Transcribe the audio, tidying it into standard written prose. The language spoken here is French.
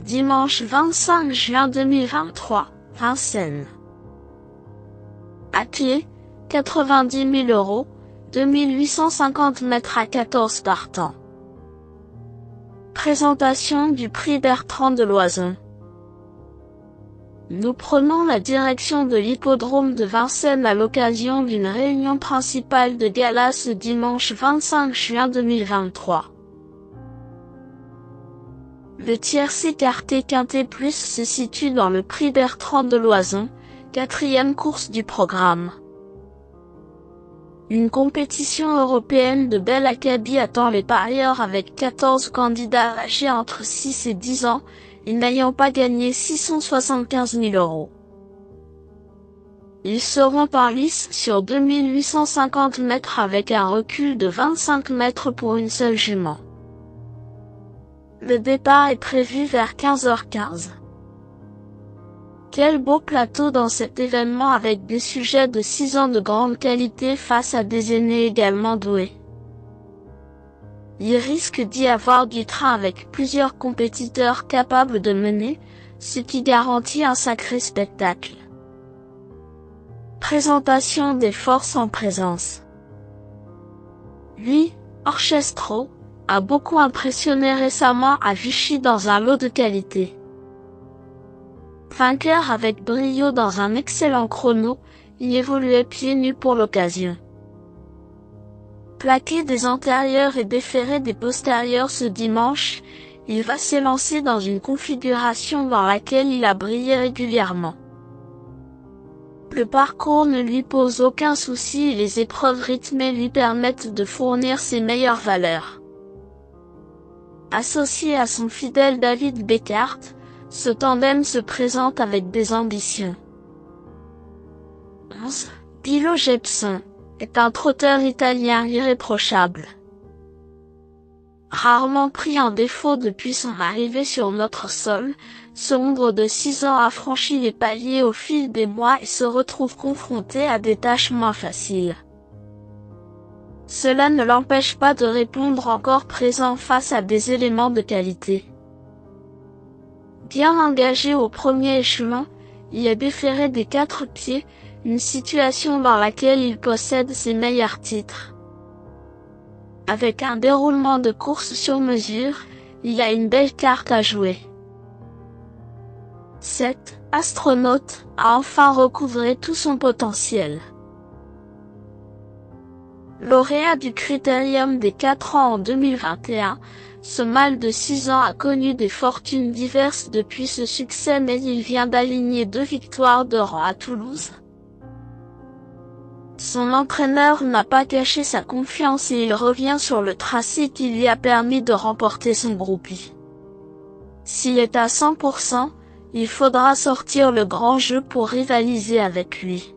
Dimanche 25 juin 2023, Vincennes. À pied, 90 000 €, 2850 mètres à 14 partants. Présentation du prix Bertrand de Loison. Nous prenons la direction de l'hippodrome de Vincennes à l'occasion d'une réunion principale de gala ce dimanche 25 juin 2023. Le tiercé écarté Quintet Plus se situe dans le prix Bertrand de Loison, 4e course du programme. Une compétition européenne de bel acabit attend les parieurs avec 14 candidats âgés entre 6 et 10 ans, et n'ayant pas gagné 675 000 €. Ils seront en lice sur 2850 mètres avec un recul de 25 mètres pour une seule jument. Le départ est prévu vers 15h15. Quel beau plateau dans cet événement avec des sujets de 6 ans de grande qualité face à des aînés également doués. Il risque d'y avoir du train avec plusieurs compétiteurs capables de mener, ce qui garantit un sacré spectacle. Présentation des forces en présence. Lui, Orchestro, a beaucoup impressionné récemment à Vichy dans un lot de qualité. Vainqueur avec brio dans un excellent chrono, il évoluait pieds nus pour l'occasion. Plaqué des antérieurs et déféré des postérieurs ce dimanche, il va s'élancer dans une configuration dans laquelle il a brillé régulièrement. Le parcours ne lui pose aucun souci et les épreuves rythmées lui permettent de fournir ses meilleures valeurs. Associé à son fidèle David Beckhardt, ce tandem se présente avec des ambitions. 11. Pilo Jepson est un trotteur italien irréprochable. Rarement pris en défaut depuis son arrivée sur notre sol, ce hongre de 6 ans a franchi les paliers au fil des mois et se retrouve confronté à des tâches moins faciles. Cela ne l'empêche pas de répondre encore présent face à des éléments de qualité. Bien engagé au premier échelon, il est déféré des 4 pieds, une situation dans laquelle il possède ses meilleurs titres. Avec un déroulement de course sur mesure, il a une belle carte à jouer. 7. Astronaute a enfin recouvré tout son potentiel. Lauréat du Critérium des 4 ans en 2021, ce mâle de 6 ans a connu des fortunes diverses depuis ce succès mais il vient d'aligner 2 victoires de rang à Toulouse. Son entraîneur n'a pas caché sa confiance et il revient sur le tracé qui lui a permis de remporter son groupie. S'il est à 100%, il faudra sortir le grand jeu pour rivaliser avec lui.